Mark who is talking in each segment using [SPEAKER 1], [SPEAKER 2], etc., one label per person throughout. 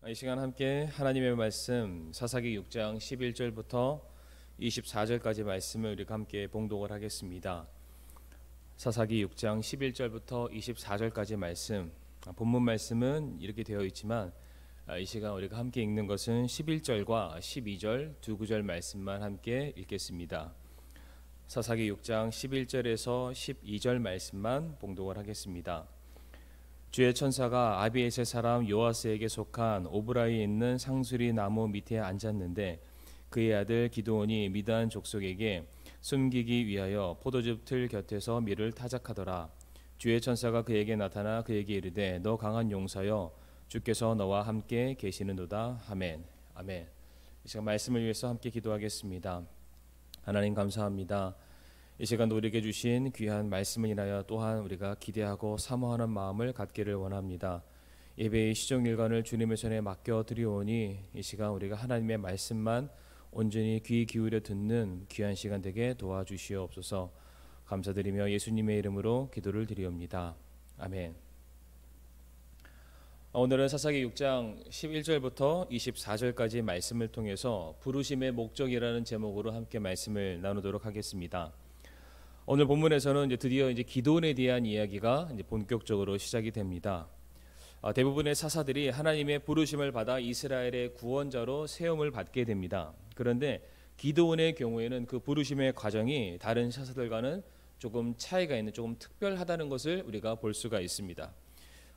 [SPEAKER 1] 이 시간 함께 하나님의 말씀 사사기 6장 11절부터 24절까지 말씀을 우리가 함께 봉독을 하겠습니다. 사사기 6장 11절부터 24절까지 말씀, 본문 말씀은 이렇게 되어 있지만 이 시간 우리가 함께 읽는 것은 11절과 12절 두 구절 말씀만 함께 읽겠습니다. 사사기 6장 11절에서 12절 말씀만 봉독을 하겠습니다. 주의 천사가 아비에셀 사람 요아스에게 속한 오브라에 있는 상수리 나무 밑에 앉았는데 그의 아들 기드온이 미디안 족속에게 숨기기 위하여 포도즙 틀 곁에서 밀을 타작하더라. 주의 천사가 그에게 나타나 그에게 이르되 너 강한 용사여 주께서 너와 함께 계시는도다. 아멘. 아멘. 이 시간 말씀을 위해서 함께 기도하겠습니다. 하나님 감사합니다. 이 시간 우리에게 주신 귀한 말씀을 인하여 또한 우리가 기대하고 사모하는 마음을 갖기를 원합니다. 예배의 시종일관을 주님의 손에 맡겨드리오니 이 시간 우리가 하나님의 말씀만 온전히 귀 기울여 듣는 귀한 시간 되게 도와주시옵소서. 감사드리며 예수님의 이름으로 기도를 드리옵니다. 아멘. 오늘은 사사기 6장 11절부터 24절까지 말씀을 통해서 부르심의 목적이라는 제목으로 함께 말씀을 나누도록 하겠습니다. 오늘 본문에서는 드디어 기드온에 대한 이야기가 본격적으로 시작이 됩니다. 대부분의 사사들이 하나님의 부르심을 받아 이스라엘의 구원자로 세움을 받게 됩니다. 그런데 기드온의 경우에는 그 부르심의 과정이 다른 사사들과는 조금 차이가 있는, 조금 특별하다는 것을 우리가 볼 수가 있습니다.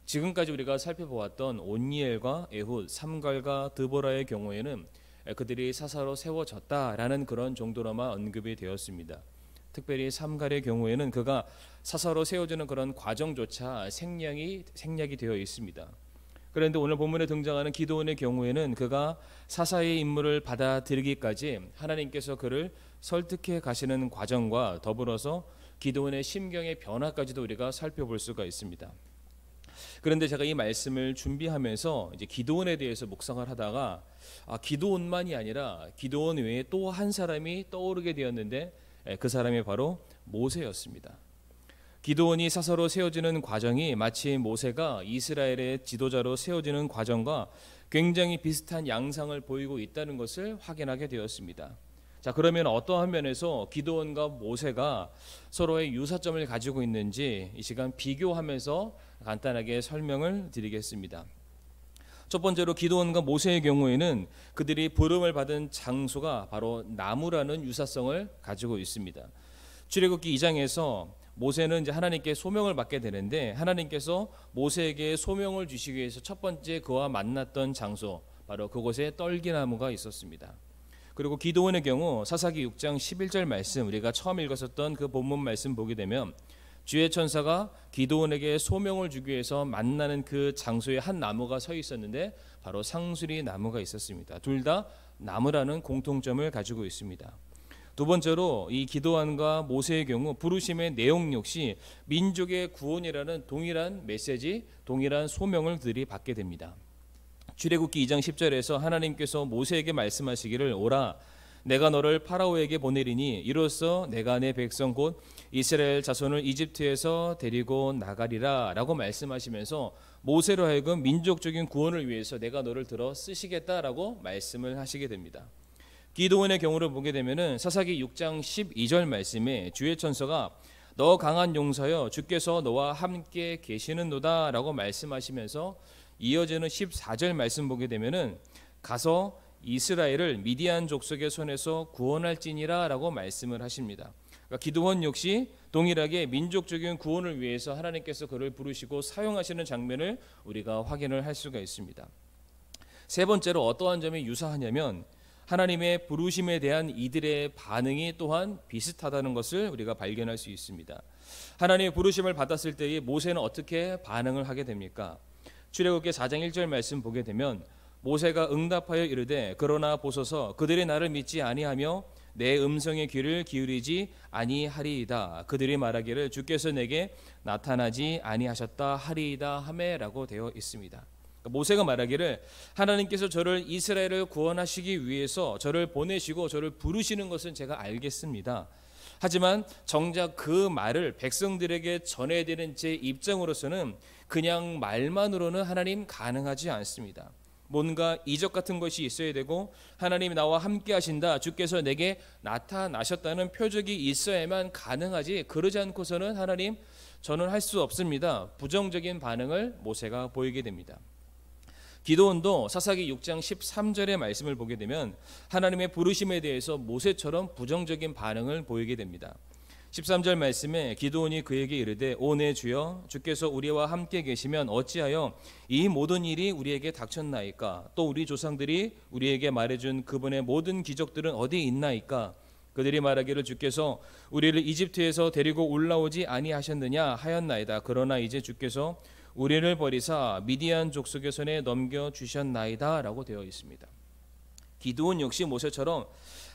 [SPEAKER 1] 지금까지 우리가 살펴보았던 온니엘과 에훗, 삼갈과 드보라의 경우에는 그들이 사사로 세워졌다라는 그런 정도로만 언급이 되었습니다. 특별히 삼갈의 경우에는 그가 사사로 세워지는 그런 과정조차 생략이 되어 있습니다. 그런데 오늘 본문에 등장하는 기드온의 경우에는 그가 사사의 임무를 받아들이기까지 하나님께서 그를 설득해 가시는 과정과 더불어서 기드온의 심경의 변화까지도 우리가 살펴볼 수가 있습니다. 그런데 제가 이 말씀을 준비하면서 기드온에 대해서 묵상을 하다가 기드온만이 아니라 기드온 외에 또 한 사람이 떠오르게 되었는데 그 사람이 바로 모세였습니다. 기드온이 사사로 세워지는 과정이 마치 모세가 이스라엘의 지도자로 세워지는 과정과 굉장히 비슷한 양상을 보이고 있다는 것을 확인하게 되었습니다. 자, 그러면 어떠한 면에서 기드온과 모세가 서로의 유사점을 가지고 있는지 이 시간 비교하면서 간단하게 설명을 드리겠습니다. 첫 번째로 기드온과 모세의 경우에는 그들이 부름을 받은 장소가 바로 나무라는 유사성을 가지고 있습니다. 출애굽기 2장에서 모세는 하나님께 소명을 받게 되는데 하나님께서 모세에게 소명을 주시기 위해서 첫 번째 그와 만났던 장소 바로 그곳에 떨기나무가 있었습니다. 그리고 기드온의 경우 사사기 6장 11절 말씀 우리가 처음 읽었었던 그 본문 말씀 보게 되면 주의 천사가 기드온에게 소명을 주기 위해서 만나는 그 장소에 한 나무가 서 있었는데 바로 상수리 나무가 있었습니다. 둘 다 나무라는 공통점을 가지고 있습니다. 두 번째로 이 기드온과 모세의 경우 부르심의 내용 역시 민족의 구원이라는 동일한 메시지, 동일한 소명을 그들이 받게 됩니다. 출애굽기 2장 10절에서 하나님께서 모세에게 말씀하시기를 오라 내가 너를 파라오에게 보내리니 이로써 내가 내 백성 곧 이스라엘 자손을 이집트에서 데리고 나가리라 라고 말씀하시면서 모세로 하여금 민족적인 구원을 위해서 내가 너를 들어 쓰시겠다라고 말씀을 하시게 됩니다. 기드온의 경우를 보게 되면은 사사기 6장 12절 말씀에 주의 천사가 너 강한 용사여 주께서 너와 함께 계시는도다 라고 말씀하시면서 이어지는 14절 말씀 보게 되면은 가서 이스라엘을 미디안 족속의 손에서 구원할지니라 라고 말씀을 하십니다. 그러니까 기드온 역시 동일하게 민족적인 구원을 위해서 하나님께서 그를 부르시고 사용하시는 장면을 우리가 확인을 할 수가 있습니다. 세 번째로 어떠한 점이 유사하냐면 하나님의 부르심에 대한 이들의 반응이 또한 비슷하다는 것을 우리가 발견할 수 있습니다. 하나님의 부르심을 받았을 때에 모세는 어떻게 반응을 하게 됩니까? 출애굽기 4장 1절 말씀 보게 되면 모세가 응답하여 이르되 그러나 보소서 그들이 나를 믿지 아니하며 내 음성의 귀를 기울이지 아니하리이다. 그들이 말하기를 주께서 내게 나타나지 아니하셨다 하리이다 하매라고 되어 있습니다. 모세가 말하기를 하나님께서 저를 이스라엘을 구원하시기 위해서 저를 보내시고 저를 부르시는 것은 제가 알겠습니다. 하지만 정작 그 말을 백성들에게 전해야 되는 제 입장으로서는 그냥 말만으로는 하나님 가능하지 않습니다. 뭔가 이적 같은 것이 있어야 되고 하나님이 나와 함께 하신다, 주께서 내게 나타나셨다는 표적이 있어야만 가능하지, 그러지 않고서는 하나님 저는 할 수 없습니다. 부정적인 반응을 모세가 보이게 됩니다. 기드온도 사사기 6장 13절의 말씀을 보게 되면 하나님의 부르심에 대해서 모세처럼 부정적인 반응을 보이게 됩니다. 13절 말씀에 기드온이 그에게 이르되 오 내 주여, 주께서 우리와 함께 계시면 어찌하여 이 모든 일이 우리에게 닥쳤나이까? 또 우리 조상들이 우리에게 말해준 그분의 모든 기적들은 어디 있나이까? 그들이 말하기를 주께서 우리를 이집트에서 데리고 올라오지 아니하셨느냐 하였나이다. 그러나 이제 주께서 우리를 버리사 미디안 족속의 손에 넘겨주셨나이다 라고 되어 있습니다. 기드온 역시 모세처럼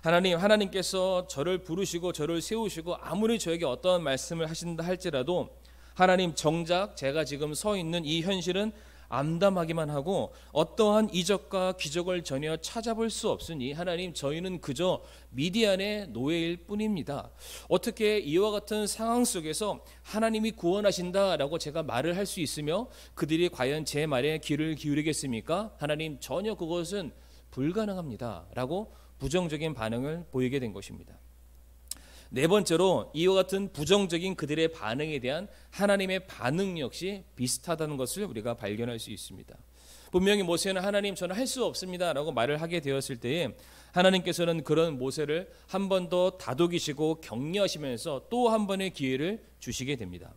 [SPEAKER 1] 하나님께서 저를 부르시고 저를 세우시고 아무리 저에게 어떤 말씀을 하신다 할지라도 하나님 정작 제가 지금 서 있는 이 현실은 암담하기만 하고 어떠한 이적과 기적을 전혀 찾아볼 수 없으니 하나님 저희는 그저 미디안의 노예일 뿐입니다. 어떻게 이와 같은 상황 속에서 하나님이 구원하신다라고 제가 말을 할 수 있으며 그들이 과연 제 말에 귀를 기울이겠습니까? 하나님 전혀 그것은 불가능합니다 라고 부정적인 반응을 보이게 된 것입니다. 네 번째로 이와 같은 부정적인 그들의 반응에 대한 하나님의 반응 역시 비슷하다는 것을 우리가 발견할 수 있습니다. 분명히 모세는 하나님 저는 할 수 없습니다 라고 말을 하게 되었을 때에 하나님께서는 그런 모세를 한 번 더 다독이시고 격려하시면서 또 한 번의 기회를 주시게 됩니다.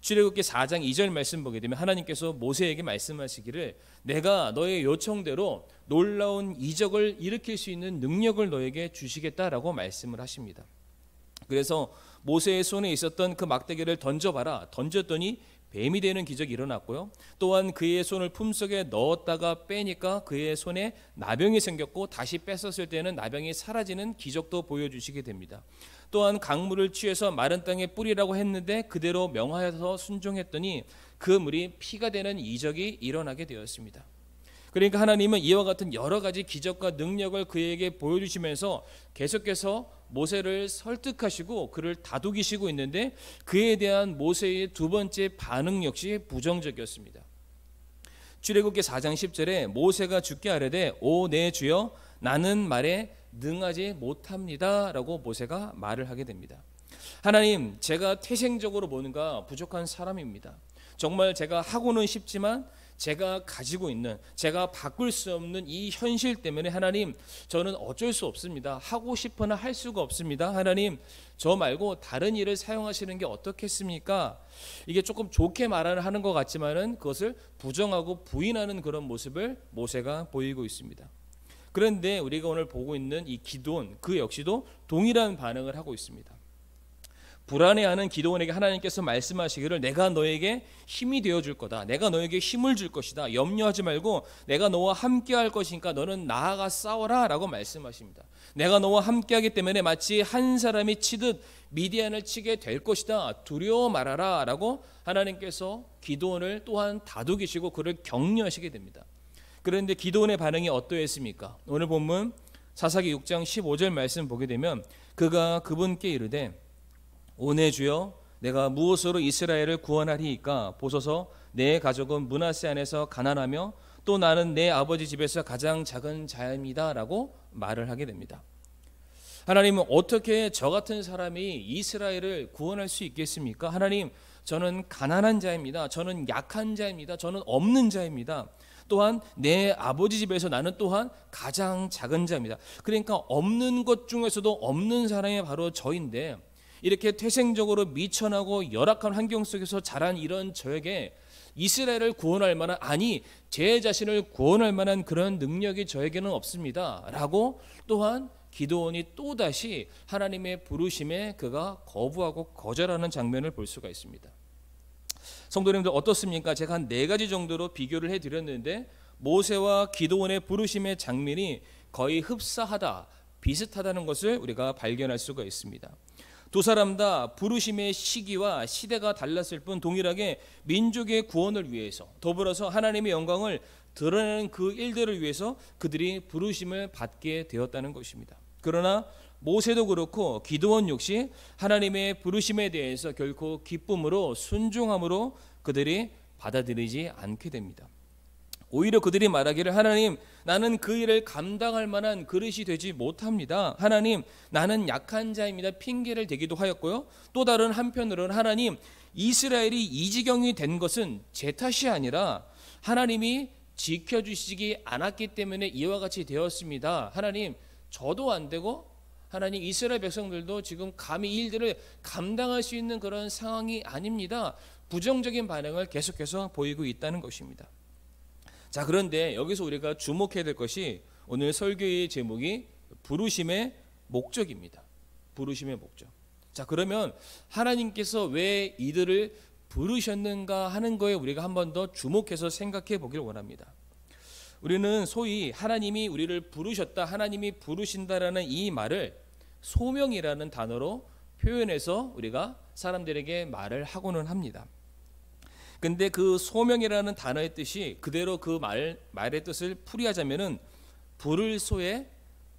[SPEAKER 1] 출애굽기 4장 2절 말씀 보게 되면 하나님께서 모세에게 말씀하시기를 내가 너의 요청대로 놀라운 이적을 일으킬 수 있는 능력을 너에게 주시겠다라고 말씀을 하십니다. 그래서 모세의 손에 있었던 그 막대기를 던져봐라. 던졌더니 뱀이 되는 기적이 일어났고요. 또한 그의 손을 품속에 넣었다가 빼니까 그의 손에 나병이 생겼고 다시 뺐었을 때는 나병이 사라지는 기적도 보여주시게 됩니다. 또한 강물을 취해서 마른 땅에 뿌리라고 했는데 그대로 명하여서 순종했더니 그 물이 피가 되는 이적이 일어나게 되었습니다. 그러니까 하나님은 이와 같은 여러 가지 기적과 능력을 그에게 보여주시면서 계속해서 모세를 설득하시고 그를 다독이시고 있는데 그에 대한 모세의 두 번째 반응 역시 부정적이었습니다. 출애굽기 4장 10절에 모세가 주께 아뢰되 오 내 주여 나는 말에 능하지 못합니다 라고 모세가 말을 하게 됩니다. 하나님 제가 태생적으로 뭔가 부족한 사람입니다. 정말 제가 하고는 싶지만 제가 가지고 있는 제가 바꿀 수 없는 이 현실 때문에 하나님 저는 어쩔 수 없습니다. 하고 싶으나 할 수가 없습니다. 하나님 저 말고 다른 일을 사용하시는 게 어떻겠습니까? 이게 조금 좋게 말하는 것 같지만은 그것을 부정하고 부인하는 그런 모습을 모세가 보이고 있습니다. 그런데 우리가 오늘 보고 있는 이 기드온 그 역시도 동일한 반응을 하고 있습니다. 불안해하는 기드온에게 하나님께서 말씀하시기를 내가 너에게 힘이 되어줄 거다. 내가 너에게 힘을 줄 것이다. 염려하지 말고 내가 너와 함께 할 것이니까 너는 나아가 싸워라 라고 말씀하십니다. 내가 너와 함께 하기 때문에 마치 한 사람이 치듯 미디안을 치게 될 것이다. 두려워 말아라 라고 하나님께서 기드온을 또한 다독이시고 그를 격려하시게 됩니다. 그런데 기드온의 반응이 어떠했습니까? 오늘 본문 사사기 6장 15절 말씀 보게 되면 그가 그분께 이르되 오 내 주여 내가 무엇으로 이스라엘을 구원하리이까? 보소서 내 가족은 므낫세 안에서 가난하며 또 나는 내 아버지 집에서 가장 작은 자입니다 라고 말을 하게 됩니다. 하나님은 어떻게 저 같은 사람이 이스라엘을 구원할 수 있겠습니까? 하나님 저는 가난한 자입니다. 저는 약한 자입니다. 저는 없는 자입니다. 또한 내 아버지 집에서 나는 또한 가장 작은 자입니다. 그러니까 없는 것 중에서도 없는 사람이 바로 저인데 이렇게 태생적으로 미천하고 열악한 환경 속에서 자란 이런 저에게 이스라엘을 구원할 만한 아니 제 자신을 구원할 만한 그런 능력이 저에게는 없습니다 라고 또한 기드온이 또다시 하나님의 부르심에 그가 거부하고 거절하는 장면을 볼 수가 있습니다. 성도님들 어떻습니까? 제가 한 4가지 정도로 비교를 해드렸는데 모세와 기드온의 부르심의 장면이 거의 흡사하다 비슷하다는 것을 우리가 발견할 수가 있습니다. 두 사람 다 부르심의 시기와 시대가 달랐을 뿐 동일하게 민족의 구원을 위해서 더불어서 하나님의 영광을 드러내는 그 일들을 위해서 그들이 부르심을 받게 되었다는 것입니다. 그러나 모세도 그렇고 기드온 역시 하나님의 부르심에 대해서 결코 기쁨으로 순종함으로 그들이 받아들이지 않게 됩니다. 오히려 그들이 말하기를 하나님, 나는 그 일을 감당할 만한 그릇이 되지 못합니다. 하나님, 나는 약한 자입니다. 핑계를 대기도 하였고요. 또 다른 한편으로는 하나님, 이스라엘이 이 지경이 된 것은 제 탓이 아니라 하나님이 지켜주시지 않았기 때문에 이와 같이 되었습니다. 하나님, 저도 안 되고 하나님, 이스라엘 백성들도 지금 감히 이 일들을 감당할 수 있는 그런 상황이 아닙니다. 부정적인 반응을 계속해서 보이고 있다는 것입니다. 자, 그런데 여기서 우리가 주목해야 될 것이 오늘 설교의 제목이 부르심의 목적입니다. 부르심의 목적. 자, 그러면 하나님께서 왜 이들을 부르셨는가 하는 거에 우리가 한 번 더 주목해서 생각해 보길 원합니다. 우리는 소위 하나님이 우리를 부르셨다, 하나님이 부르신다라는 이 말을 소명이라는 단어로 표현해서 우리가 사람들에게 말을 하고는 합니다. 근데 그 소명이라는 단어의 뜻이 그대로 그 말의 뜻을 풀이하자면은 부를 소의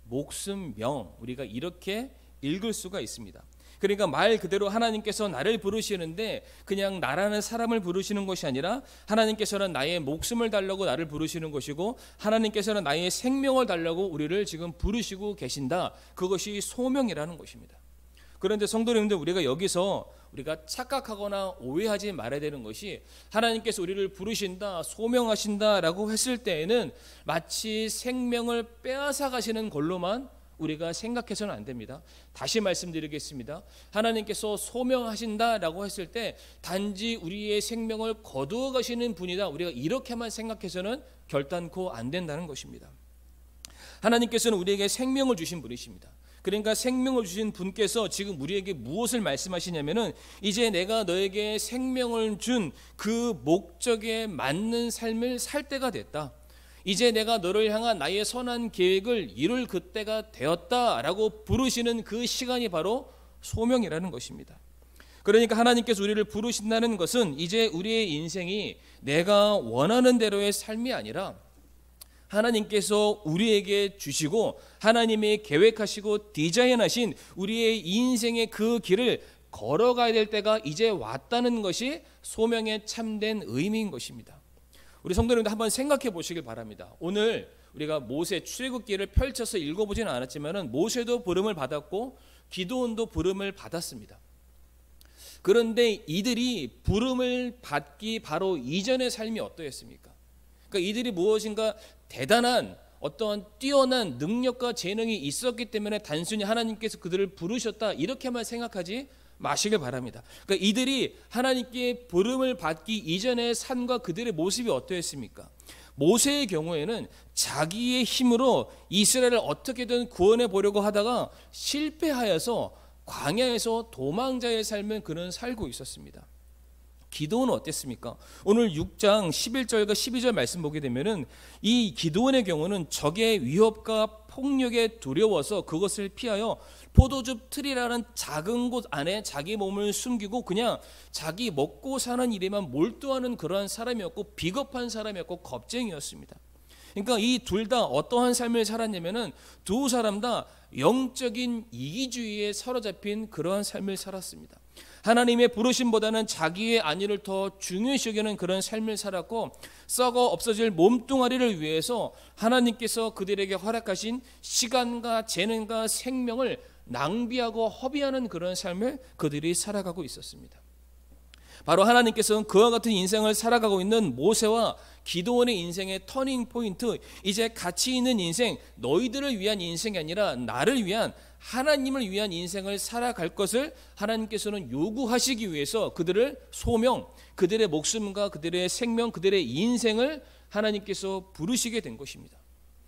[SPEAKER 1] 목숨명, 우리가 이렇게 읽을 수가 있습니다. 그러니까 말 그대로 하나님께서 나를 부르시는데 그냥 나라는 사람을 부르시는 것이 아니라 하나님께서는 나의 목숨을 달라고 나를 부르시는 것이고 하나님께서는 나의 생명을 달라고 우리를 지금 부르시고 계신다. 그것이 소명이라는 것입니다. 그런데 성도 여러분들, 우리가 여기서 우리가 착각하거나 오해하지 말아야 되는 것이 하나님께서 우리를 부르신다, 소명하신다라고 했을 때에는 마치 생명을 빼앗아 가시는 걸로만 우리가 생각해서는 안 됩니다. 다시 말씀드리겠습니다. 하나님께서 소명하신다라고 했을 때 단지 우리의 생명을 거두어 가시는 분이다, 우리가 이렇게만 생각해서는 결단코 안 된다는 것입니다. 하나님께서는 우리에게 생명을 주신 분이십니다. 그러니까 생명을 주신 분께서 지금 우리에게 무엇을 말씀하시냐면은 이제 내가 너에게 생명을 준 그 목적에 맞는 삶을 살 때가 됐다. 이제 내가 너를 향한 나의 선한 계획을 이룰 그때가 되었다라고 부르시는 그 시간이 바로 소명이라는 것입니다. 그러니까 하나님께서 우리를 부르신다는 것은 이제 우리의 인생이 내가 원하는 대로의 삶이 아니라 하나님께서 우리에게 주시고 하나님이 계획하시고 디자인하신 우리의 인생의 그 길을 걸어가야 될 때가 이제 왔다는 것이 소명의 참된 의미인 것입니다. 우리 성도님들 한번 생각해 보시길 바랍니다. 오늘 우리가 모세 출애굽기를 펼쳐서 읽어보지는 않았지만 모세도 부름을 받았고 기드온도 부름을 받았습니다. 그런데 이들이 부름을 받기 바로 이전의 삶이 어떠했습니까? 그러니까 이들이 무엇인가 대단한 어떠한 뛰어난 능력과 재능이 있었기 때문에 단순히 하나님께서 그들을 부르셨다 이렇게만 생각하지 마시길 바랍니다. 그러니까 이들이 하나님께 부름을 받기 이전의 삶과 그들의 모습이 어떠했습니까? 모세의 경우에는 자기의 힘으로 이스라엘을 어떻게든 구원해 보려고 하다가 실패하여서 광야에서 도망자의 삶을 그는 살고 있었습니다. 기드온은 어땠습니까? 오늘 6장 11절과 12절 말씀 보게 되면은 이 기드온의 경우는 적의 위협과 폭력에 두려워서 그것을 피하여 포도즙 틀이라는 작은 곳 안에 자기 몸을 숨기고 그냥 자기 먹고 사는 일에만 몰두하는 그러한 사람이었고 비겁한 사람이었고 겁쟁이였습니다. 그러니까 이 둘 다 어떠한 삶을 살았냐면은 두 사람 다 영적인 이기주의에 사로잡힌 그러한 삶을 살았습니다. 하나님의 부르심보다는 자기의 안위를 더 중요시 여기는 그런 삶을 살았고 썩어 없어질 몸뚱아리를 위해서 하나님께서 그들에게 허락하신 시간과 재능과 생명을 낭비하고 허비하는 그런 삶을 그들이 살아가고 있었습니다. 바로 하나님께서는 그와 같은 인생을 살아가고 있는 모세와 기드온의 인생의 터닝 포인트, 이제 가치 있는 인생, 너희들을 위한 인생이 아니라 나를 위한 하나님을 위한 인생을 살아갈 것을 하나님께서는 요구하시기 위해서 그들을 소명, 그들의 목숨과 그들의 생명, 그들의 인생을 하나님께서 부르시게 된 것입니다.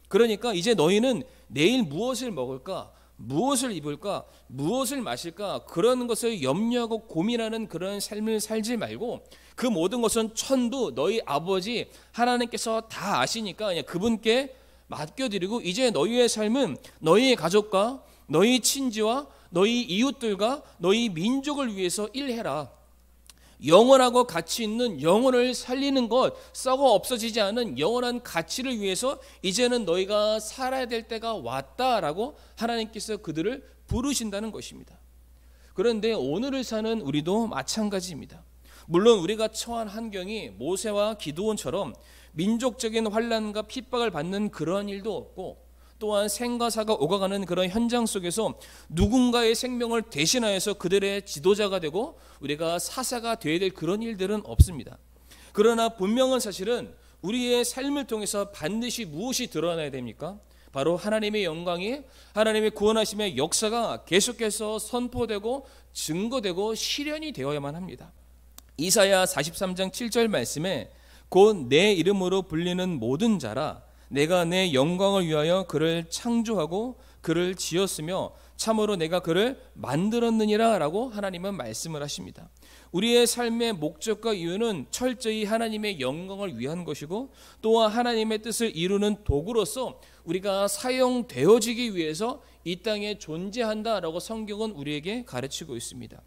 [SPEAKER 1] 그러니까 이제 너희는 내일 무엇을 먹을까, 무엇을 입을까, 무엇을 마실까, 그런 것을 염려하고 고민하는 그런 삶을 살지 말고 그 모든 것은 천도 너희 아버지 하나님께서 다 아시니까 그냥 그분께 맡겨드리고 이제 너희의 삶은 너희의 가족과 너희 친지와 너희 이웃들과 너희 민족을 위해서 일해라. 영원하고 가치 있는 영혼을 살리는 것, 썩어 없어지지 않은 영원한 가치를 위해서 이제는 너희가 살아야 될 때가 왔다라고 하나님께서 그들을 부르신다는 것입니다. 그런데 오늘을 사는 우리도 마찬가지입니다. 물론 우리가 처한 환경이 모세와 기드온처럼 민족적인 환난과 핍박을 받는 그러한 일도 없고, 또한 생과 사가 오가가는 그런 현장 속에서 누군가의 생명을 대신하여서 그들의 지도자가 되고 우리가 사사가 되어야 될 그런 일들은 없습니다. 그러나 분명한 사실은 우리의 삶을 통해서 반드시 무엇이 드러나야 됩니까? 바로 하나님의 영광이, 하나님의 구원하심의 역사가 계속해서 선포되고 증거되고 실현이 되어야만 합니다. 이사야 43장 7절 말씀에 곧 내 이름으로 불리는 모든 자라 내가 내 영광을 위하여 그를 창조하고 그를 지었으며 참으로 내가 그를 만들었느니라 라고 하나님은 말씀을 하십니다. 우리의 삶의 목적과 이유는 철저히 하나님의 영광을 위한 것이고, 또한 하나님의 뜻을 이루는 도구로서 우리가 사용되어지기 위해서 이 땅에 존재한다라고 성경은 우리에게 가르치고 있습니다.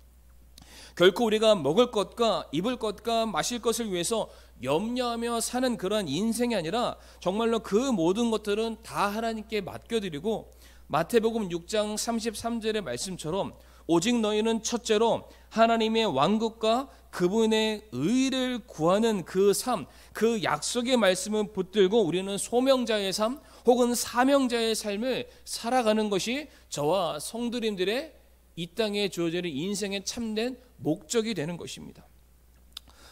[SPEAKER 1] 결코 우리가 먹을 것과 입을 것과 마실 것을 위해서 염려하며 사는 그러한 인생이 아니라 정말로 그 모든 것들은 다 하나님께 맡겨드리고, 마태복음 6장 33절의 말씀처럼 오직 너희는 첫째로 하나님의 왕국과 그분의 의를 구하는 그 삶, 그 약속의 말씀을 붙들고 우리는 소명자의 삶 혹은 사명자의 삶을 살아가는 것이 저와 성도님들의 이 땅에 주어지는 인생의 참된 목적이 되는 것입니다.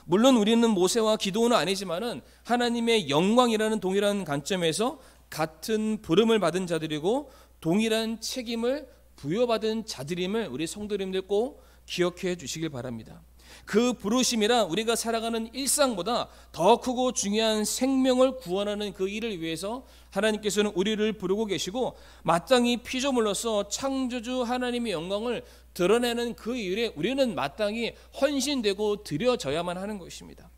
[SPEAKER 1] 물론 우리는 모세와 기드온은 아니지만은 하나님의 영광이라는 동일한 관점에서 같은 부름을 받은 자들이고 동일한 책임을 부여받은 자들임을 우리 성도님들 꼭 기억해 주시길 바랍니다. 그 부르심이라 우리가 살아가는 일상보다 더 크고 중요한 생명을 구원하는 그 일을 위해서 하나님께서는 우리를 부르고 계시고, 마땅히 피조물로서 창조주 하나님의 영광을 드러내는 그 일에 우리는 마땅히 헌신되고 드려져야만 하는 것입니다.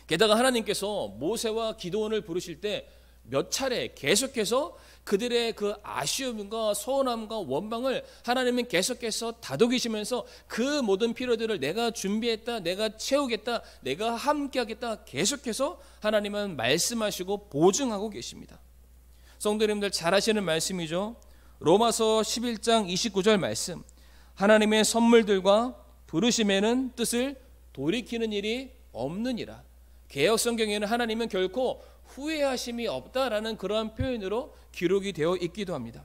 [SPEAKER 1] 게다가 하나님께서 모세와 기드온을 부르실 때 몇 차례 계속해서 그들의 그 아쉬움과 서운함과 원망을 하나님은 계속해서 다독이시면서 그 모든 필요들을 내가 준비했다, 내가 채우겠다, 내가 함께하겠다 계속해서 하나님은 말씀하시고 보증하고 계십니다. 성도님들 잘 아시는 말씀이죠. 로마서 11장 29절 말씀, 하나님의 선물들과 부르심에는 뜻을 돌이키는 일이 없느니라. 개역성경에는 하나님은 결코 후회하심이 없다라는 그러한 표현으로 기록이 되어 있기도 합니다.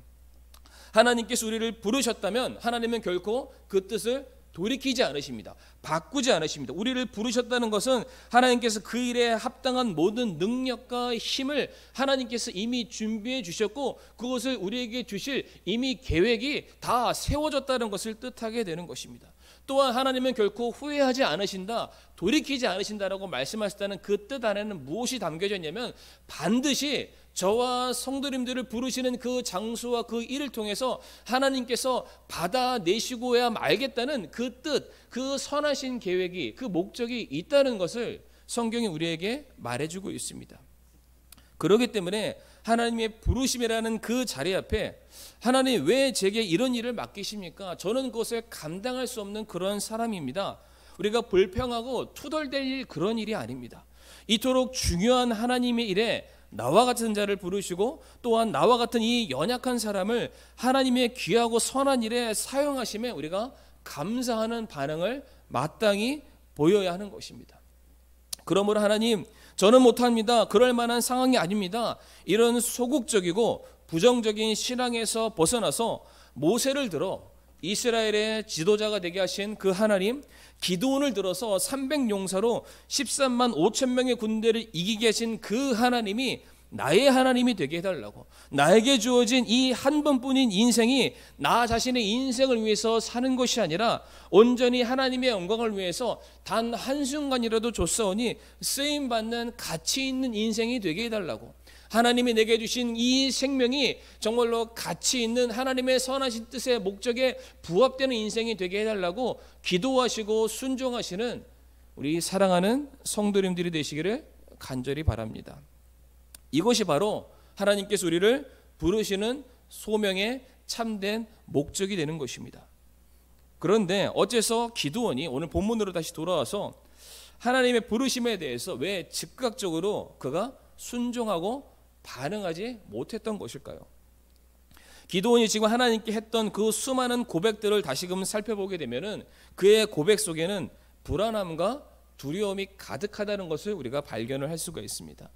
[SPEAKER 1] 하나님께서 우리를 부르셨다면 하나님은 결코 그 뜻을 돌이키지 않으십니다. 바꾸지 않으십니다. 우리를 부르셨다는 것은 하나님께서 그 일에 합당한 모든 능력과 힘을 하나님께서 이미 준비해 주셨고 그것을 우리에게 주실 이미 계획이 다 세워졌다는 것을 뜻하게 되는 것입니다. 또한 하나님은 결코 후회하지 않으신다, 돌이키지 않으신다라고 말씀하셨다는 그 뜻 안에는 무엇이 담겨져 있냐면 반드시 저와 성도님들을 부르시는 그 장소와 그 일을 통해서 하나님께서 받아내시고야 말겠다는 그 뜻, 그 선하신 계획이, 그 목적이 있다는 것을 성경이 우리에게 말해주고 있습니다. 그렇기 때문에 하나님의 부르심이라는 그 자리 앞에 하나님 왜 제게 이런 일을 맡기십니까? 저는 그것을 감당할 수 없는 그런 사람입니다. 우리가 불평하고 투덜댈 일 그런 일이 아닙니다. 이토록 중요한 하나님의 일에 나와 같은 자를 부르시고 또한 나와 같은 이 연약한 사람을 하나님의 귀하고 선한 일에 사용하심에 우리가 감사하는 반응을 마땅히 보여야 하는 것입니다. 그러므로 하나님, 저는 못합니다. 그럴 만한 상황이 아닙니다. 이런 소극적이고 부정적인 신앙에서 벗어나서 모세를 들어 이스라엘의 지도자가 되게 하신 그 하나님, 기드온을 들어서 300용사로 13만 5천 명의 군대를 이기게 하신 그 하나님이 나의 하나님이 되게 해달라고, 나에게 주어진 이 한 번뿐인 인생이 나 자신의 인생을 위해서 사는 것이 아니라 온전히 하나님의 영광을 위해서 단 한순간이라도 줬사오니 쓰임받는 가치 있는 인생이 되게 해달라고, 하나님이 내게 주신 이 생명이 정말로 가치 있는 하나님의 선하신 뜻의 목적에 부합되는 인생이 되게 해달라고 기도하시고 순종하시는 우리 사랑하는 성도님들이 되시기를 간절히 바랍니다. 이것이 바로 하나님께서 우리를 부르시는 소명의 참된 목적이 되는 것입니다. 그런데 어째서 기드온이 오늘 본문으로 다시 돌아와서 하나님의 부르심에 대해서 왜 즉각적으로 그가 순종하고 반응하지 못했던 것일까요? 기드온이 지금 하나님께 했던 그 수많은 고백들을 다시금 살펴보게 되면은 그의 고백 속에는 불안함과 두려움이 가득하다는 것을 우리가 발견을 할 수가 있습니다.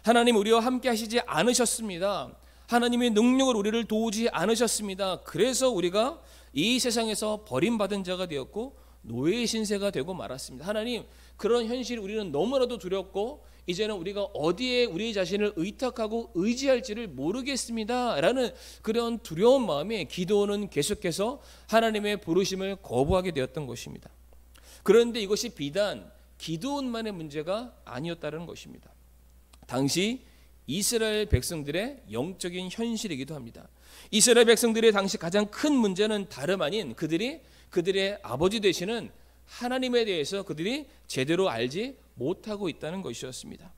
[SPEAKER 1] 하나님 우리와 함께 하시지 않으셨습니다. 하나님의 능력을 우리를 도우지 않으셨습니다. 그래서 우리가 이 세상에서 버림받은 자가 되었고 노예의 신세가 되고 말았습니다. 하나님, 그런 현실이 우리는 너무나도 두렵고 이제는 우리가 어디에 우리 자신을 의탁하고 의지할지를 모르겠습니다 라는 그런 두려운 마음에 기드온은 계속해서 하나님의 부르심을 거부하게 되었던 것입니다. 그런데 이것이 비단 기드온만의 문제가 아니었다는 것입니다. 당시 이스라엘 백성들의 영적인 현실이기도 합니다. 이스라엘 백성들의 당시 가장 큰 문제는 다름 아닌 그들의 아버지 되시는 하나님에 대해서 그들이 제대로 알지 못하고 있다는 것이었습니다.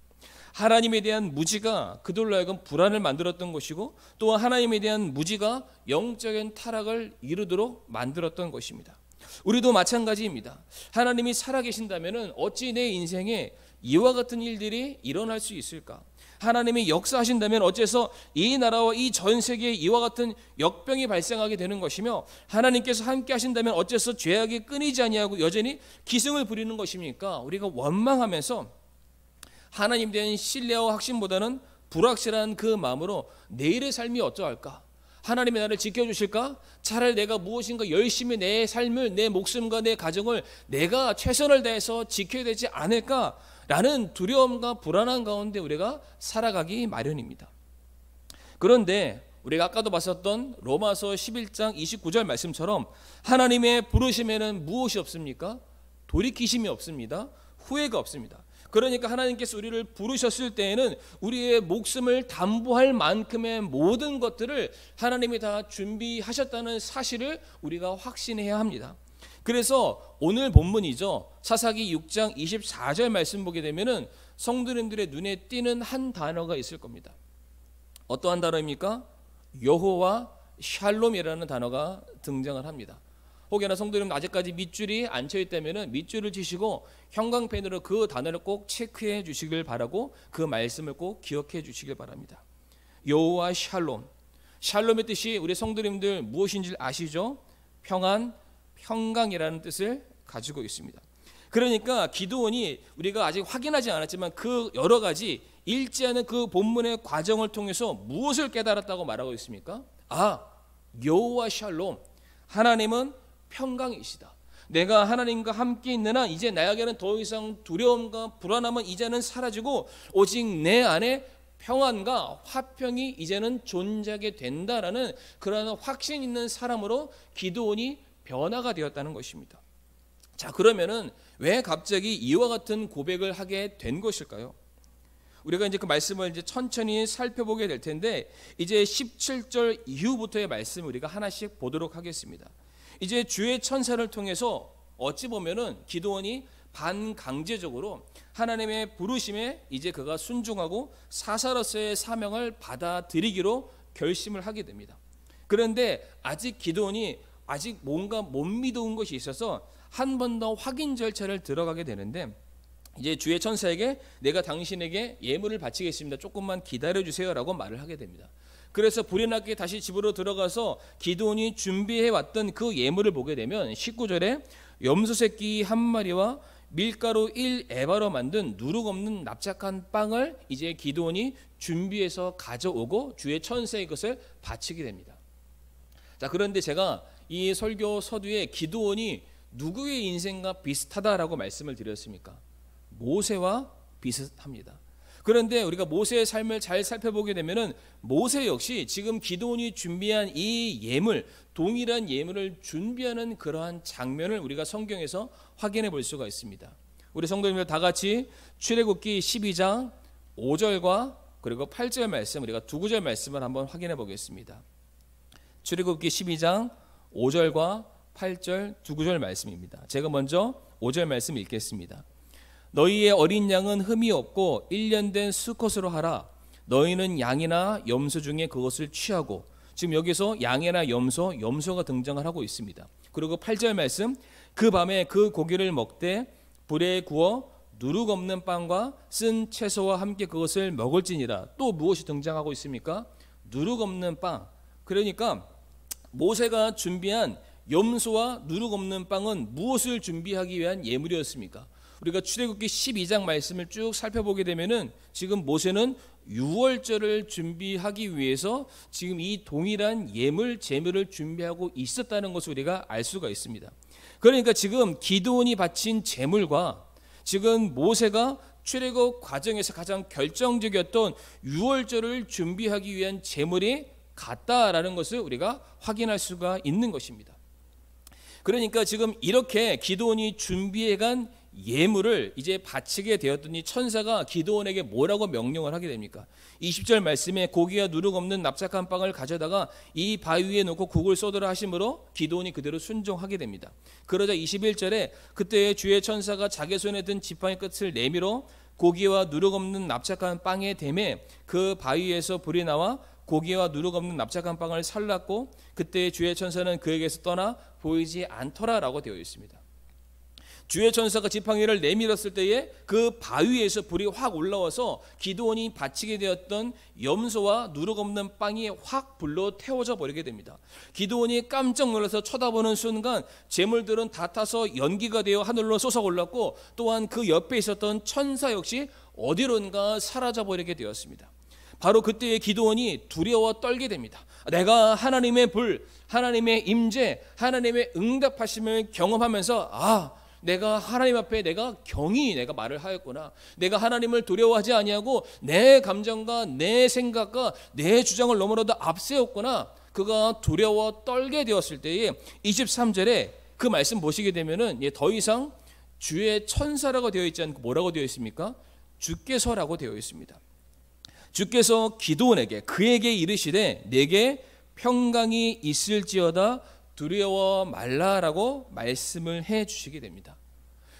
[SPEAKER 1] 하나님에 대한 무지가 그들로 하여금 불안을 만들었던 것이고, 또 하나님에 대한 무지가 영적인 타락을 이루도록 만들었던 것입니다. 우리도 마찬가지입니다. 하나님이 살아계신다면 어찌 내 인생에 이와 같은 일들이 일어날 수 있을까? 하나님이 역사하신다면 어째서 이 나라와 이 전 세계에 이와 같은 역병이 발생하게 되는 것이며, 하나님께서 함께 하신다면 어째서 죄악이 끊이지 아니하고 여전히 기승을 부리는 것입니까? 우리가 원망하면서 하나님에 대한 신뢰와 확신보다는 불확실한 그 마음으로 내일의 삶이 어떠할까? 하나님이 나를 지켜주실까? 차라리 내가 무엇인가 열심히 내 삶을, 내 목숨과 내 가정을 내가 최선을 다해서 지켜야 되지 않을까? 라는 두려움과 불안한 가운데 우리가 살아가기 마련입니다. 그런데 우리가 아까도 봤었던 로마서 11장 29절 말씀처럼 하나님의 부르심에는 무엇이 없습니까? 돌이키심이 없습니다. 후회가 없습니다. 그러니까 하나님께서 우리를 부르셨을 때에는 우리의 목숨을 담보할 만큼의 모든 것들을 하나님이 다 준비하셨다는 사실을 우리가 확신해야 합니다. 그래서 오늘 본문이죠. 사사기 6장 24절 말씀 보게 되면은 성도님들의 눈에 띄는 한 단어가 있을 겁니다. 어떠한 단어입니까? 여호와 샬롬이라는 단어가 등장을 합니다. 혹여나 성도님 아직까지 밑줄이 안 쳐 있다면은 밑줄을 치시고 형광펜으로 그 단어를 꼭 체크해 주시길 바라고 그 말씀을 꼭 기억해 주시길 바랍니다. 여호와 샬롬. 샬롬의 뜻이 우리 성도님들 무엇인지 아시죠? 평안, 평강이라는 뜻을 가지고 있습니다. 그러니까 기드온이 우리가 아직 확인하지 않았지만 그 여러 가지 읽지 않은 그 본문의 과정을 통해서 무엇을 깨달았다고 말하고 있습니까? 여호와 샬롬. 하나님은 평강이시다. 내가 하나님과 함께 있는 한 이제 나에게는 더 이상 두려움과 불안함은 이제는 사라지고 오직 내 안에 평안과 화평이 이제는 존재하게 된다라는 그러한 확신 있는 사람으로 기드온이 변화가 되었다는 것입니다. 자, 그러면은 왜 갑자기 이와 같은 고백을 하게 된 것일까요? 우리가 이제 그 말씀을 이제 천천히 살펴보게 될 텐데, 이제 17절 이후부터의 말씀을 우리가 하나씩 보도록 하겠습니다. 이제 주의 천사를 통해서 어찌 보면은 기드온이 반강제적으로 하나님의 부르심에 이제 그가 순종하고 사사로서의 사명을 받아들이기로 결심을 하게 됩니다. 그런데 아직 기드온이 아직 뭔가 못 믿어온 것이 있어서 한 번 더 확인 절차를 들어가게 되는데, 이제 주의 천사에게 내가 당신에게 예물을 바치겠습니다. 조금만 기다려주세요 라고 말을 하게 됩니다. 그래서 불이 나게 다시 집으로 들어가서 기드온이 준비해왔던 그 예물을 보게 되면 19절에 염소 새끼 한 마리와 밀가루 1에바로 만든 누룩 없는 납작한 빵을 이제 기드온이 준비해서 가져오고 주의 천사의 것을 바치게 됩니다. 자, 그런데 제가 이 설교 서두에 기드온이 누구의 인생과 비슷하다라고 말씀을 드렸습니까? 모세와 비슷합니다. 그런데 우리가 모세의 삶을 잘 살펴보게 되면은 모세 역시 지금 기드온이 준비한 이 예물, 동일한 예물을 준비하는 그러한 장면을 우리가 성경에서 확인해 볼 수가 있습니다. 우리 성도님들 다 같이 출애굽기 12장 5절과 그리고 8절 말씀, 우리가 두 구절 말씀을 한번 확인해 보겠습니다. 출애굽기 12장 5절과 8절 두 구절 말씀입니다. 제가 먼저 5절 말씀 읽겠습니다. 너희의 어린 양은 흠이 없고 1년 된 수컷으로 하라. 너희는 양이나 염소 중에 그것을 취하고 지금 여기서 양이나 염소가 등장을 하고 있습니다. 그리고 8절 말씀, 그 밤에 그 고기를 먹되 불에 구워 누룩 없는 빵과 쓴 채소와 함께 그것을 먹을지니라. 또 무엇이 등장하고 있습니까? 누룩 없는 빵. 그러니까 모세가 준비한 염소와 누룩 없는 빵은 무엇을 준비하기 위한 예물이었습니까? 우리가 출애굽기 12장 말씀을 쭉 살펴보게 되면은 지금 모세는 유월절을 준비하기 위해서 지금 이 동일한 예물 제물을 준비하고 있었다는 것을 우리가 알 수가 있습니다. 그러니까 지금 기드온이 바친 제물과 지금 모세가 출애굽 과정에서 가장 결정적이었던 유월절을 준비하기 위한 제물이 같다라는 것을 우리가 확인할 수가 있는 것입니다. 그러니까 지금 이렇게 기드온이 준비해간 예물을 이제 바치게 되었더니 천사가 기드온에게 뭐라고 명령을 하게 됩니까? 20절 말씀에 고기와 누룩 없는 납작한 빵을 가져다가 이 바위 위에 놓고 국을 쏟으라 하심으로 기드온이 그대로 순종하게 됩니다. 그러자 21절에 그때 주의 천사가 자기 손에 든 지팡이 끝을 내밀어 고기와 누룩 없는 납작한 빵에 대매 그 바위에서 불이 나와 고기와 누룩 없는 납작한 빵을 살랐고 그때 주의 천사는 그에게서 떠나 보이지 않더라라고 되어 있습니다. 주의 천사가 지팡이를 내밀었을 때에 그 바위에서 불이 확 올라와서 기드온이 바치게 되었던 염소와 누룩 없는 빵이 확 불로 태워져 버리게 됩니다. 기드온이 깜짝 놀라서 쳐다보는 순간 제물들은 다 타서 연기가 되어 하늘로 솟아올랐고 또한 그 옆에 있었던 천사 역시 어디론가 사라져 버리게 되었습니다. 바로 그때의 기드온이 두려워 떨게 됩니다. 내가 하나님의 불, 하나님의 임재, 하나님의 응답하심을 경험하면서 내가 하나님 앞에 내가 말을 하였구나. 내가 하나님을 두려워하지 아니하고 내 감정과 내 생각과 내 주장을 너무나도 앞세웠구나. 그가 두려워 떨게 되었을 때에 23절에 그 말씀 보시게 되면은 더 이상 주의 천사라고 되어 있지 않고 뭐라고 되어 있습니까? 주께서라고 되어 있습니다. 주께서 기드온에게 그에게 이르시되 내게 평강이 있을지어다 두려워 말라라고 말씀을 해 주시게 됩니다.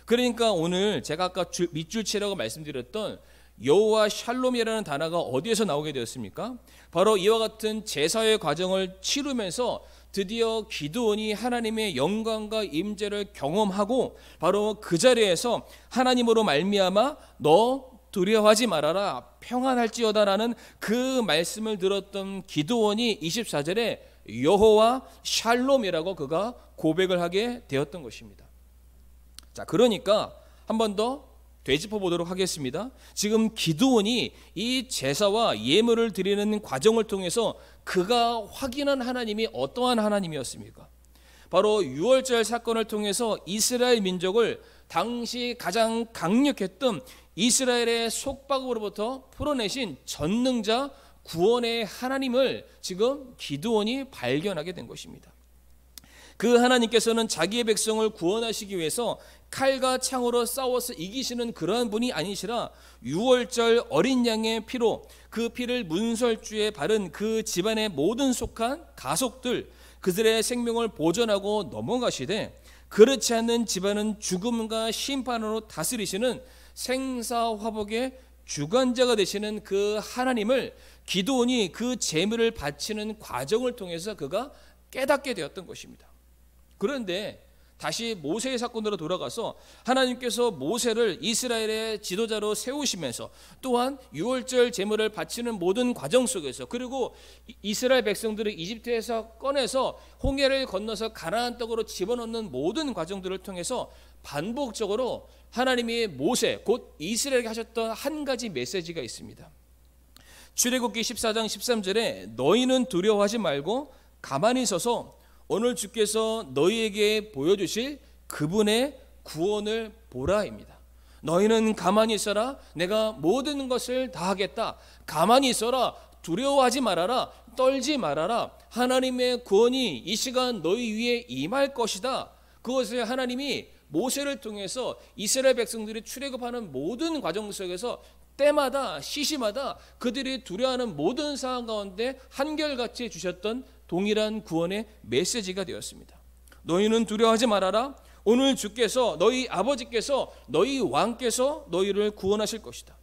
[SPEAKER 1] 그러니까 오늘 제가 아까 밑줄치라고 말씀드렸던 여호와 샬롬이라는 단어가 어디에서 나오게 되었습니까? 바로 이와 같은 제사의 과정을 치르면서 드디어 기드온이 하나님의 영광과 임재를 경험하고 바로 그 자리에서 하나님으로 말미암아 너 두려워하지 말아라 평안할지어다라는 그 말씀을 들었던 기드온이 24절에 여호와 샬롬이라고 그가 고백을 하게 되었던 것입니다. 자, 그러니까 한 번 더 되짚어 보도록 하겠습니다. 지금 기드온이 이 제사와 예물을 드리는 과정을 통해서 그가 확인한 하나님이 어떠한 하나님이었습니까? 바로 유월절 사건을 통해서 이스라엘 민족을 당시 가장 강력했던 이스라엘의 속박으로부터 풀어내신 전능자 구원의 하나님을 지금 기드온이 발견하게 된 것입니다. 그 하나님께서는 자기의 백성을 구원하시기 위해서 칼과 창으로 싸워서 이기시는 그러한 분이 아니시라 유월절 어린 양의 피로 그 피를 문설주에 바른 그 집안의 모든 속한 가속들 그들의 생명을 보존하고 넘어가시되 그렇지 않는 집안은 죽음과 심판으로 다스리시는 생사화복의 주관자가 되시는 그 하나님을 기드온이 그 제물을 바치는 과정을 통해서 그가 깨닫게 되었던 것입니다. 그런데 다시 모세의 사건으로 돌아가서 하나님께서 모세를 이스라엘의 지도자로 세우시면서 또한 유월절 제물을 바치는 모든 과정 속에서 그리고 이스라엘 백성들을 이집트에서 꺼내서 홍해를 건너서 가나안 땅으로 집어넣는 모든 과정들을 통해서 반복적으로 하나님이 모세 곧 이스라엘에게 하셨던 한 가지 메시지가 있습니다. 출애굽기 14장 13절에 너희는 두려워하지 말고 가만히 서서 오늘 주께서 너희에게 보여주실 그분의 구원을 보라입니다. 너희는 가만히 있어라. 내가 모든 것을 다 하겠다. 가만히 있어라. 두려워하지 말아라. 떨지 말아라. 하나님의 구원이 이 시간 너희 위에 임할 것이다. 그것을 하나님이 모세를 통해서 이스라엘 백성들이 출애굽하는 모든 과정 속에서 때마다 시시마다 그들이 두려워하는 모든 상황 가운데 한결같이 주셨던 동일한 구원의 메시지가 되었습니다. 너희는 두려워하지 말아라. 오늘 주께서 너희 아버지께서 너희 왕께서 너희를 구원하실 것이다.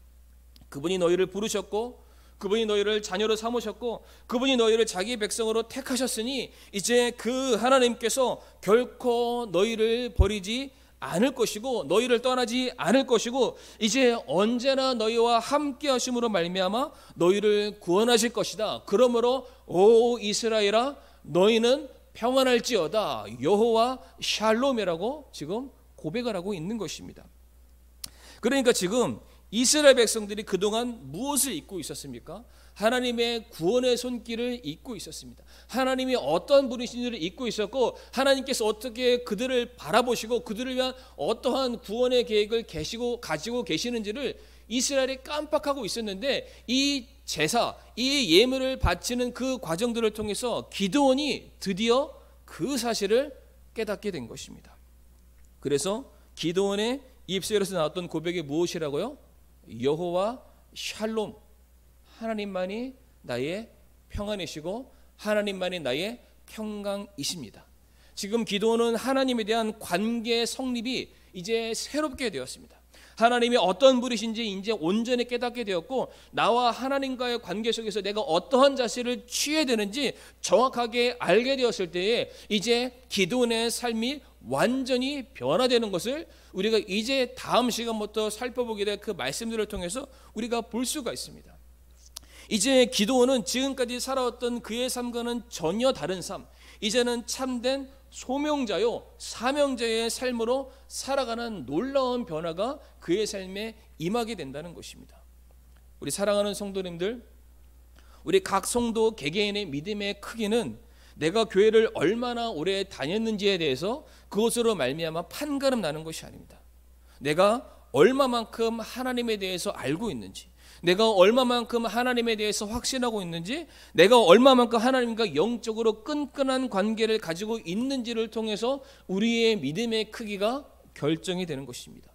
[SPEAKER 1] 그분이 너희를 부르셨고 그분이 너희를 자녀로 삼으셨고 그분이 너희를 자기 백성으로 택하셨으니 이제 그 하나님께서 결코 너희를 버리지 않을 것이고 너희를 떠나지 않을 것이고 이제 언제나 너희와 함께 하심으로 말미암아 너희를 구원하실 것이다. 그러므로 오 이스라엘아 너희는 평안할지어다. 여호와 샬롬이라고 지금 고백을 하고 있는 것입니다. 그러니까 지금 이스라엘 백성들이 그동안 무엇을 잊고 있었습니까? 하나님의 구원의 손길을 잊고 있었습니다. 하나님이 어떤 분이신지를 잊고 있었고 하나님께서 어떻게 그들을 바라보시고 그들을 위한 어떠한 구원의 계획을 가지고 계시는지를 이스라엘이 깜빡하고 있었는데 이 제사, 이 예물을 바치는 그 과정들을 통해서 기드온이 드디어 그 사실을 깨닫게 된 것입니다. 그래서 기드온의 입술에서 나왔던 고백이 무엇이라고요? 여호와 샬롬, 하나님만이 나의 평안이시고 하나님만이 나의 평강이십니다. 지금 기도는 하나님에 대한 관계의 성립이 이제 새롭게 되었습니다. 하나님이 어떤 분이신지 이제 온전히 깨닫게 되었고 나와 하나님과의 관계 속에서 내가 어떠한 자세를 취해야 되는지 정확하게 알게 되었을 때에 이제 기도의 삶이 완전히 변화되는 것을 우리가 이제 다음 시간부터 살펴보게 될 그 말씀들을 통해서 우리가 볼 수가 있습니다. 이제 기도는 지금까지 살아왔던 그의 삶과는 전혀 다른 삶, 이제는 참된 소명자요 사명자의 삶으로 살아가는 놀라운 변화가 그의 삶에 임하게 된다는 것입니다. 우리 사랑하는 성도님들, 우리 각 성도 개개인의 믿음의 크기는 내가 교회를 얼마나 오래 다녔는지에 대해서 그것으로 말미암아 판가름 나는 것이 아닙니다. 내가 얼마만큼 하나님에 대해서 알고 있는지, 내가 얼마만큼 하나님에 대해서 확신하고 있는지, 내가 얼마만큼 하나님과 영적으로 끈끈한 관계를 가지고 있는지를 통해서 우리의 믿음의 크기가 결정이 되는 것입니다.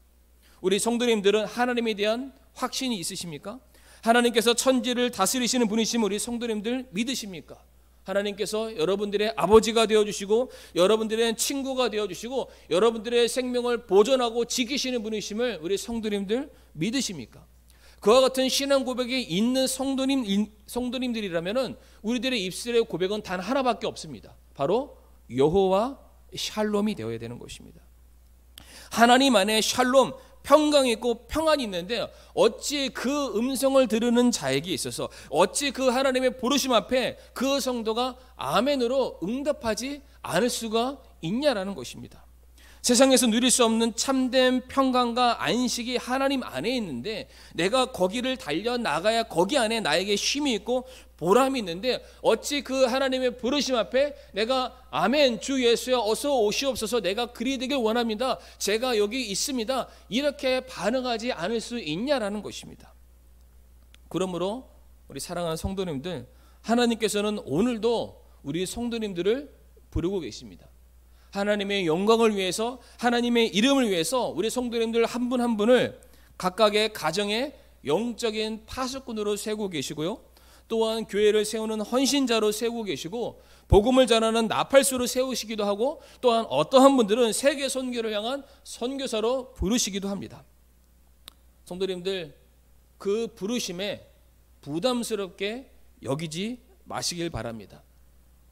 [SPEAKER 1] 우리 성도님들은 하나님에 대한 확신이 있으십니까? 하나님께서 천지를 다스리시는 분이시면 우리 성도님들 믿으십니까? 하나님께서 여러분들의 아버지가 되어주시고 여러분들의 친구가 되어주시고 여러분들의 생명을 보존하고 지키시는 분이심을 우리 성도님들 믿으십니까? 그와 같은 신앙 고백이 있는 성도님들이라면 우리들의 입술의 고백은 단 하나밖에 없습니다. 바로 여호와 샬롬이 되어야 되는 것입니다. 하나님 안에 샬롬, 평강이 있고 평안이 있는데 어찌 그 음성을 들으는 자에게 있어서 어찌 그 하나님의 부르심 앞에 그 성도가 아멘으로 응답하지 않을 수가 있냐라는 것입니다. 세상에서 누릴 수 없는 참된 평강과 안식이 하나님 안에 있는데 내가 거기를 달려나가야 거기 안에 나에게 쉼이 있고 보람이 있는데 어찌 그 하나님의 부르심 앞에 내가 아멘 주 예수여 어서 오시옵소서 내가 그리 되길 원합니다. 제가 여기 있습니다. 이렇게 반응하지 않을 수 있냐라는 것입니다. 그러므로 우리 사랑하는 성도님들, 하나님께서는 오늘도 우리 성도님들을 부르고 계십니다. 하나님의 영광을 위해서, 하나님의 이름을 위해서 우리 성도님들 한 분 한 분을 각각의 가정의 영적인 파수꾼으로 세우고 계시고요, 또한 교회를 세우는 헌신자로 세우고 계시고 복음을 전하는 나팔수로 세우시기도 하고 또한 어떠한 분들은 세계 선교를 향한 선교사로 부르시기도 합니다. 성도님들, 그 부르심에 부담스럽게 여기지 마시길 바랍니다.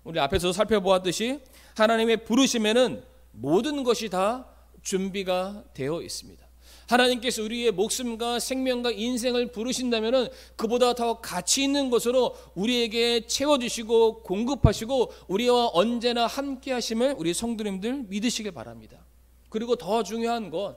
[SPEAKER 1] 우리 앞에서 살펴보았듯이 하나님의 부르심에는 모든 것이 다 준비가 되어 있습니다. 하나님께서 우리의 목숨과 생명과 인생을 부르신다면 그보다 더 가치 있는 것으로 우리에게 채워주시고 공급하시고 우리와 언제나 함께 하심을 우리 성도님들 믿으시길 바랍니다. 그리고 더 중요한 것,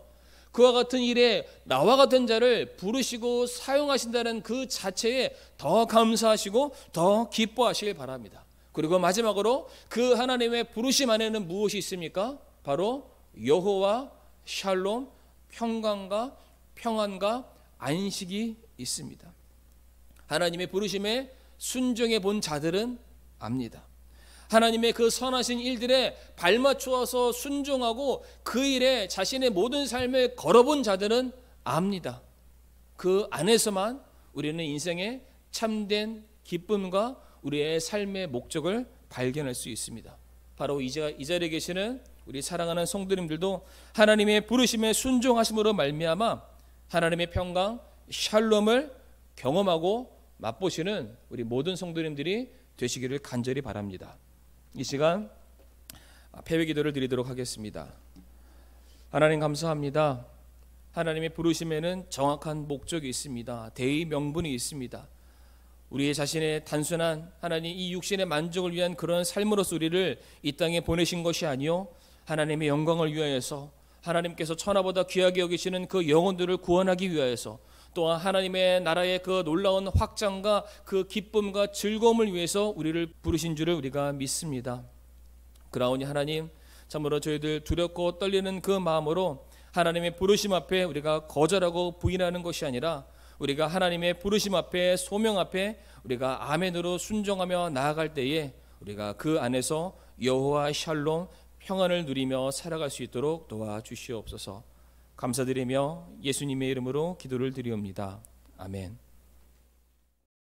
[SPEAKER 1] 그와 같은 일에 나와 같은 자를 부르시고 사용하신다는 그 자체에 더 감사하시고 더 기뻐하시길 바랍니다. 그리고 마지막으로 그 하나님의 부르심 안에는 무엇이 있습니까? 바로 여호와 샬롬, 평강과 평안과 안식이 있습니다. 하나님의 부르심에 순종해 본 자들은 압니다. 하나님의 그 선하신 일들에 발맞추어서 순종하고 그 일에 자신의 모든 삶을 걸어본 자들은 압니다. 그 안에서만 우리는 인생의 참된 기쁨과 우리의 삶의 목적을 발견할 수 있습니다. 바로 이 자리에 계시는 우리 사랑하는 성도님들도 하나님의 부르심에 순종하심으로 말미암아 하나님의 평강, 샬롬을 경험하고 맛보시는 우리 모든 성도님들이 되시기를 간절히 바랍니다. 이 시간 패배 기도를 드리도록 하겠습니다. 하나님 감사합니다. 하나님의 부르심에는 정확한 목적이 있습니다. 대의 명분이 있습니다. 우리의 자신의 단순한 하나님 이 육신의 만족을 위한 그런 삶으로서 우리를 이 땅에 보내신 것이 아니요 하나님의 영광을 위하여서 하나님께서 천하보다 귀하게 여기시는 그 영혼들을 구원하기 위하여서 또한 하나님의 나라의 그 놀라운 확장과 그 기쁨과 즐거움을 위해서 우리를 부르신 줄을 우리가 믿습니다. 그러하오니 하나님 참으로 저희들 두렵고 떨리는 그 마음으로 하나님의 부르심 앞에 우리가 거절하고 부인하는 것이 아니라 우리가 하나님의 부르심 앞에 소명 앞에 우리가 아멘으로 순종하며 나아갈 때에 우리가 그 안에서 여호와 샬롬 평안을 누리며 살아갈 수 있도록 도와주시옵소서. 감사드리며 예수님의 이름으로 기도를 드리옵니다. 아멘.